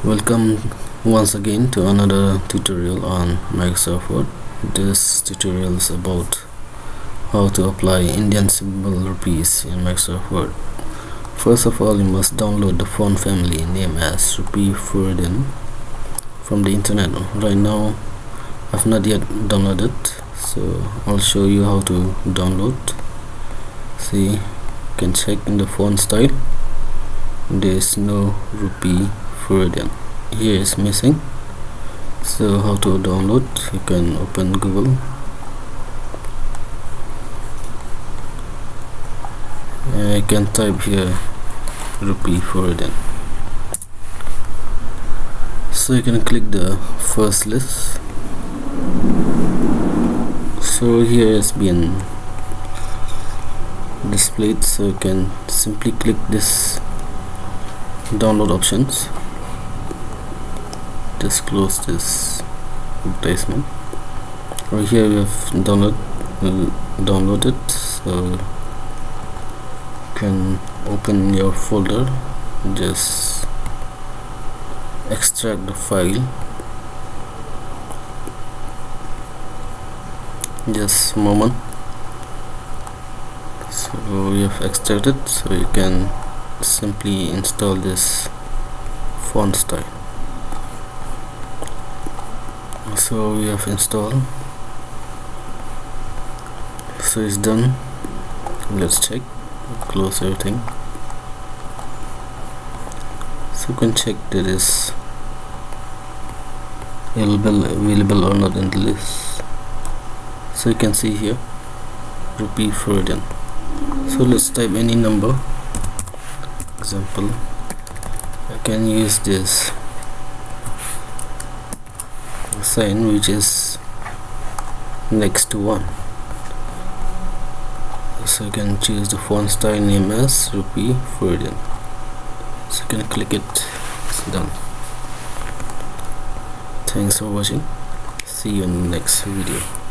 Welcome once again to another tutorial on Microsoft Word. This tutorial is about how to apply Indian symbol rupees in Microsoft Word. First of all, you must download the font family named as Rupee Freudian from the internet. Right now I've not yet downloaded, so I'll show you how to download. See, you can check in the font style. There is no Rupee Freudian. Here is missing. So how to download? You can open Google and you can type here Rupee Freudian. So you can click the first list. So here has been displayed, so you can simply click this download options. Just close this advertisement. Right here we have downloaded, so you can open your folder, just extract the file. Just a moment. So we have extracted, so you can simply install this font style. So we have installed, so it's done. Let's check, close everything. So you can check that is available or not in the list. So you can see here Rupee Freudian. So let's type any number. Example, I can use this sign which is next to 1. So you can choose the font style name as Rupee Freudian. So you can click it. It's done. Thanks for watching. See you in the next video.